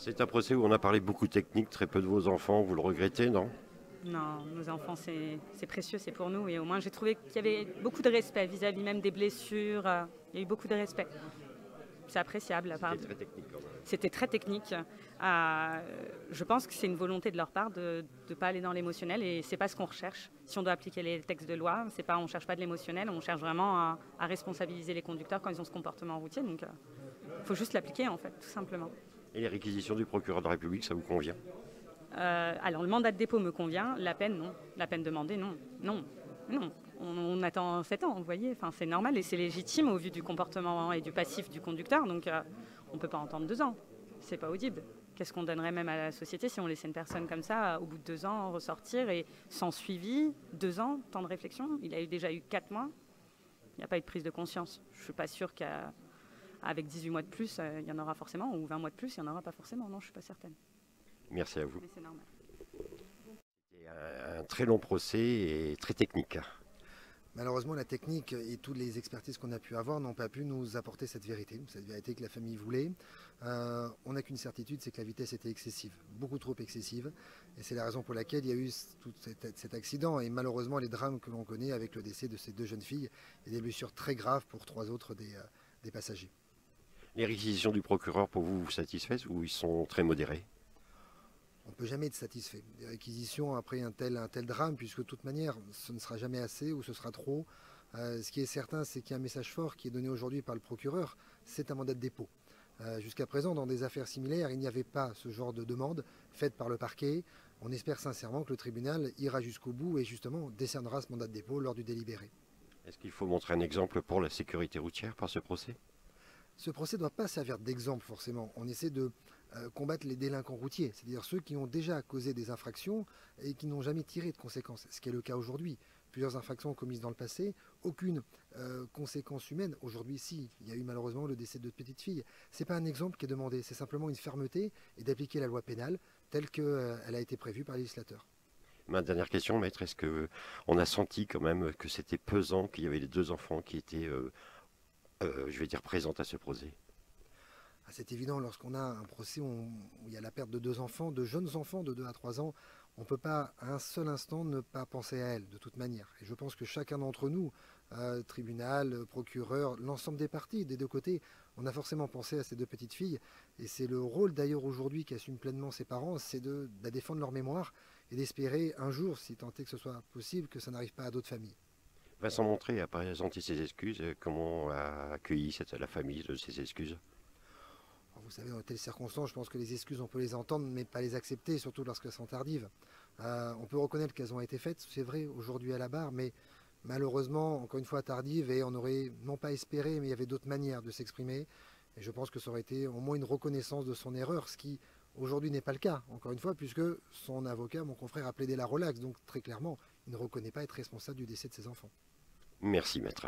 C'est un procès où on a parlé beaucoup technique, très peu de vos enfants. Vous le regrettez, non? Non, nos enfants, c'est précieux, c'est pour nous. Et au moins, j'ai trouvé qu'il y avait beaucoup de respect vis-à-vis même des blessures. Il y a eu beaucoup de respect. C'est appréciable. C'était très technique quand même. C'était très technique. Je pense que c'est une volonté de leur part de ne pas aller dans l'émotionnel et c'est pas ce qu'on recherche. Si on doit appliquer les textes de loi, on ne cherche pas de l'émotionnel, on cherche vraiment à responsabiliser les conducteurs quand ils ont ce comportement routier. Donc, il faut juste l'appliquer en fait, tout simplement. Et les réquisitions du procureur de la République, ça vous convient? Alors, le mandat de dépôt me convient, la peine, non. La peine demandée, non. Non, non. On attend 7 ans, vous voyez. Enfin, c'est normal et c'est légitime au vu du comportement et du passif du conducteur. Donc, on ne peut pas entendre 2 ans. C'est pas audible. Qu'est-ce qu'on donnerait même à la société si on laissait une personne comme ça, au bout de 2 ans, ressortir et sans suivi, 2 ans, temps de réflexion. Il a déjà eu 4 mois. Il n'y a pas eu de prise de conscience. Je ne suis pas sûre qu'avec 18 mois de plus, il y en aura forcément, ou 20 mois de plus, il n'y en aura pas forcément. Non, je ne suis pas certaine. Merci à vous. Mais c'est normal. C'était un très long procès et très technique. Malheureusement, la technique et toutes les expertises qu'on a pu avoir n'ont pas pu nous apporter cette vérité que la famille voulait. On n'a qu'une certitude, c'est que la vitesse était excessive, beaucoup trop excessive. Et c'est la raison pour laquelle il y a eu tout cet accident et malheureusement les drames que l'on connaît avec le décès de ces 2 jeunes filles et des blessures très graves pour 3 autres des passagers. Les réquisitions du procureur, pour vous, vous satisfaisent ou ils sont très modérés? On ne peut jamais être satisfait. Des réquisitions après un tel drame, puisque de toute manière, ce ne sera jamais assez ou ce sera trop. Ce qui est certain, c'est qu'il y a un message fort qui est donné aujourd'hui par le procureur, c'est un mandat de dépôt. Jusqu'à présent, dans des affaires similaires, il n'y avait pas ce genre de demande faite par le parquet. On espère sincèrement que le tribunal ira jusqu'au bout et justement décernera ce mandat de dépôt lors du délibéré. Est-ce qu'il faut montrer un exemple pour la sécurité routière par ce procès? Ce procès ne doit pas servir d'exemple forcément. On essaie de combattre les délinquants routiers, c'est-à-dire ceux qui ont déjà causé des infractions et qui n'ont jamais tiré de conséquences, ce qui est le cas aujourd'hui. Plusieurs infractions commises dans le passé, aucune conséquence humaine. Aujourd'hui, si, il y a eu malheureusement le décès de 2 petites filles. Ce n'est pas un exemple qui est demandé, c'est simplement une fermeté et d'appliquer la loi pénale telle qu'elle a été prévue par les législateurs. Ma dernière question, maître, est-ce qu'on a senti quand même que c'était pesant, qu'il y avait les 2 enfants qui étaient, je vais dire, présents à ce procès? C'est évident, lorsqu'on a un procès où il y a la perte de 2 enfants, de jeunes enfants de 2 à 3 ans, on ne peut pas à un seul instant ne pas penser à elles, de toute manière. Et je pense que chacun d'entre nous, tribunal, procureur, l'ensemble des parties, des 2 côtés, on a forcément pensé à ces 2 petites filles. Et c'est le rôle d'ailleurs aujourd'hui qu'assument pleinement ses parents, c'est de défendre leur mémoire et d'espérer un jour, si tant est que ce soit possible, que ça n'arrive pas à d'autres familles. Vincent Montré a présenté ses excuses. Comment a accueilli la famille de ses excuses? Vous savez, dans de telles circonstances, je pense que les excuses, on peut les entendre, mais pas les accepter, surtout lorsqu'elles sont tardives. On peut reconnaître qu'elles ont été faites, c'est vrai, aujourd'hui à la barre, mais malheureusement, encore une fois, tardives, et on aurait non pas espéré, mais il y avait d'autres manières de s'exprimer. Et je pense que ça aurait été au moins une reconnaissance de son erreur, ce qui aujourd'hui n'est pas le cas, encore une fois, puisque son avocat, mon confrère, a plaidé la relaxe. Donc très clairement, il ne reconnaît pas être responsable du décès de ses enfants. Merci, maître.